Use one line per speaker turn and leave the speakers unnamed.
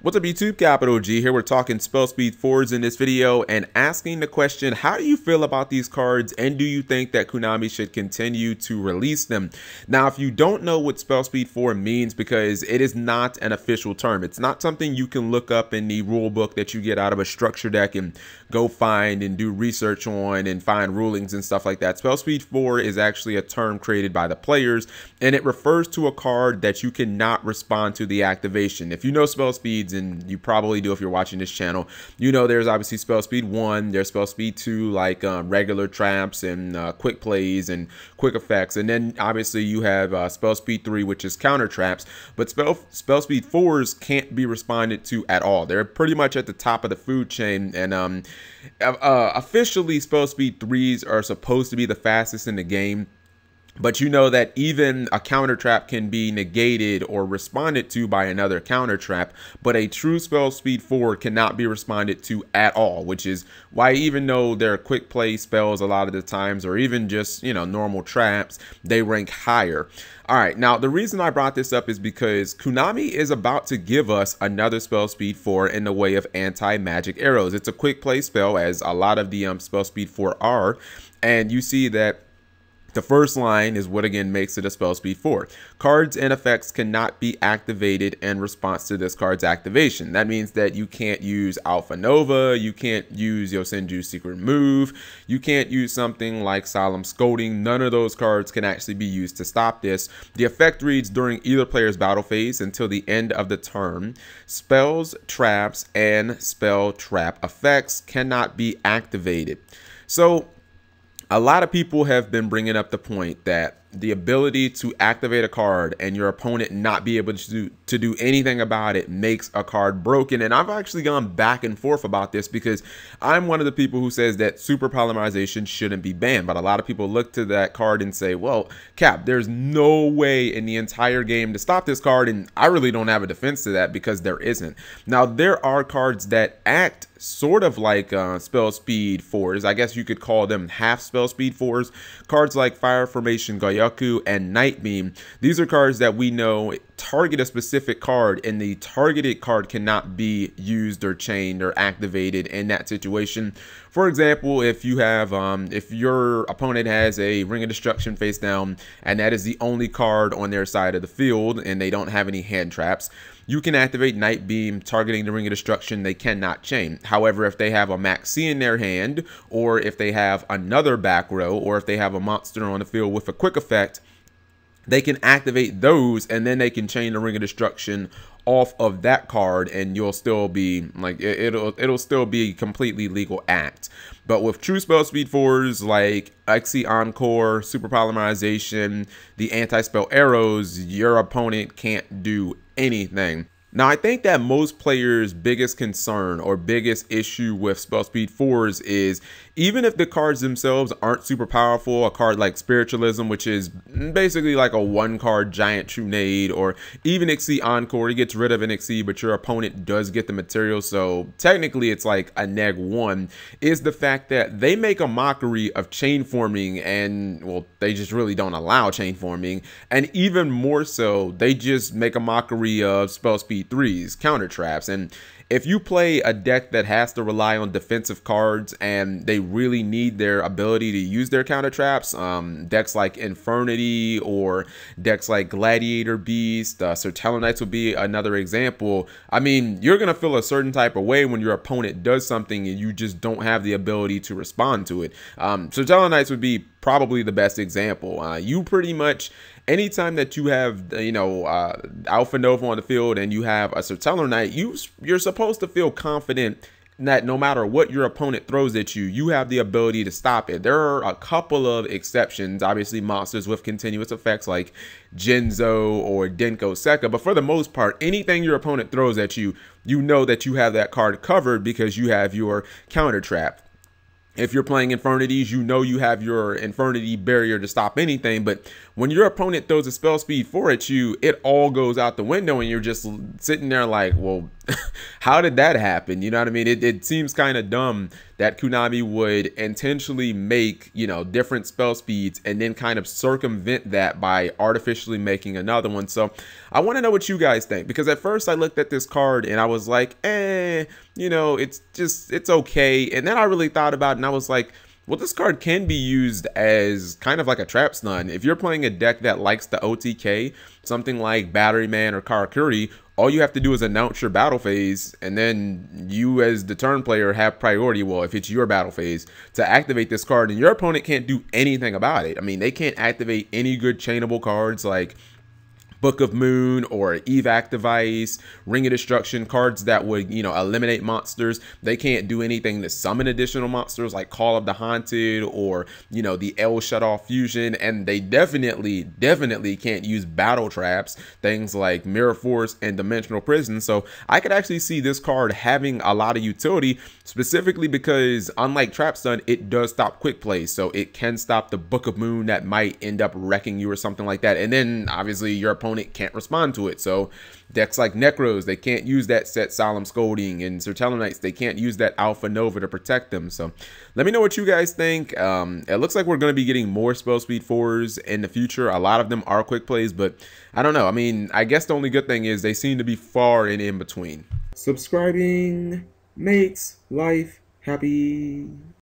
What's up YouTube, Capital G here. We're talking spell speed 4s in this video and asking the question, how do you feel about these cards and do you think that Konami should continue to release them? Now, if you don't know what spell speed 4 means, because it is not an official term, it's not something you can look up in the rule book that you get out of a structure deck and go find and do research on and find rulings and stuff like that. Spell speed 4 is actually a term created by the players and it refers to a card that you cannot respond to the activation. If you know spell speeds, and you probably do if you're watching this channel, you know there's obviously spell speed 1, there's spell speed 2 like regular traps and quick plays and quick effects, and then obviously you have spell speed 3, which is counter traps. But spell speed 4s can't be responded to at all. They're pretty much at the top of the food chain, and officially spell speed 3s are supposed to be the fastest in the game. But you know that even a counter trap can be negated or responded to by another counter trap, but a true spell speed 4 cannot be responded to at all, which is why even though they're quick play spells a lot of the times, or even just, you know, normal traps, they rank higher. All right, now the reason I brought this up is because Konami is about to give us another spell speed 4 in the way of anti-magic arrows. It's a quick play spell, as a lot of the spell speed 4 are, and you see that the first line is what again makes it a spell speed 4. Cards and effects cannot be activated in response to this card's activation. That means that you can't use Alpha Nova, you can't use Yosenju's secret move, you can't use something like Solemn Scolding. None of those cards can actually be used to stop this. The effect reads during either player's battle phase until the end of the turn. Spells, traps, and spell trap effects cannot be activated. So a lot of people have been bringing up the point that the ability to activate a card and your opponent not be able to do anything about it makes a card broken. And I've actually gone back and forth about this because I'm one of the people who says that super polymerization shouldn't be banned. But a lot of people look to that card and say, well, Cap, there's no way in the entire game to stop this card. And I really don't have a defense to that because there isn't. Now, there are cards that act sort of like spell speed 4s. I guess you could call them half spell speed 4s. Cards like Fire Formation, Goyoku, and Night Beam. These are cards that we know target a specific card, and the targeted card cannot be used or chained or activated in that situation. For example, if you have if your opponent has a Ring of Destruction face down and that is the only card on their side of the field and they don't have any hand traps, you can activate Night Beam targeting the Ring of Destruction. They cannot chain. However, if they have a Maxi in their hand, or if they have another back row, or if they have a monster on the field with a quick effect, they can activate those and then they can chain the Ring of Destruction off of that card, and you'll still be like it'll still be a completely legal act. But with true spell speed 4s like Xe Encore, Super Polymerization, the anti-spell arrows, your opponent can't do anything. Now, I think that most players' biggest concern or biggest issue with spell speed 4s is even if the cards themselves aren't super powerful, a card like Spiritualism, which is basically like a 1-card giant Trunade, or even Xe Encore, he gets rid of an Xe, but your opponent does get the material, so technically it's like a -1, is the fact that they make a mockery of chain forming, and well, they just really don't allow chain forming, and even more so, they just make a mockery of spell speed 3s, counter traps. And if you play a deck that has to rely on defensive cards and they really need their ability to use their counter traps, decks like Infernity or decks like Gladiator Beast, Sertellon Knights would be another example. I mean, you're going to feel a certain type of way when your opponent does something and you just don't have the ability to respond to it. Sertellon Knights would be probably the best example. You pretty much, anytime that you have, you know, Alpha Nova on the field and you have a Sertellon Knight, you're supposed to feel confident that no matter what your opponent throws at you, you have the ability to stop it. There are a couple of exceptions, obviously monsters with continuous effects like Genzo or Denko Sekka, but for the most part, anything your opponent throws at you, you know that you have that card covered because you have your counter trap. If you're playing Infernities, you know you have your Infernity barrier to stop anything, but when your opponent throws a spell speed 4 at you, it all goes out the window and you're just sitting there like, well, how did that happen? You know what I mean? It seems kind of dumb that Konami would intentionally make, you know, different spell speeds and then kind of circumvent that by artificially making another one. So I want to know what you guys think, because at first I looked at this card and I was like, you know, it's okay. And then I really thought about it and I was like, well, this card can be used as kind of like a trap stun. If you're playing a deck that likes the OTK, something like Battery Man or Karakuri, all you have to do is announce your battle phase, and then you as the turn player have priority, well, if it's your battle phase, to activate this card, and your opponent can't do anything about it. I mean, they can't activate any good chainable cards like Book of Moon or Evac Device, Ring of Destruction, cards that would, you know, eliminate monsters. They can't do anything to summon additional monsters like Call of the Haunted or, you know, the L Shutoff Fusion. And they definitely can't use battle traps, things like Mirror Force and Dimensional Prison. So I could actually see this card having a lot of utility, specifically because unlike Trap Stun, it does stop quick plays. So it can stop the Book of Moon that might end up wrecking you or something like that. And then obviously your opponent can't respond to it. So decks like Necros, they can't use that set Solemn Scolding, and Sertelonites, they can't use that Alpha Nova to protect them. So let me know what you guys think. It looks like we're going to be getting more spell speed 4s in the future. A lot of them are quick plays, but I don't know. I mean, I guess the only good thing is they seem to be far and in between. Subscribing makes life happy.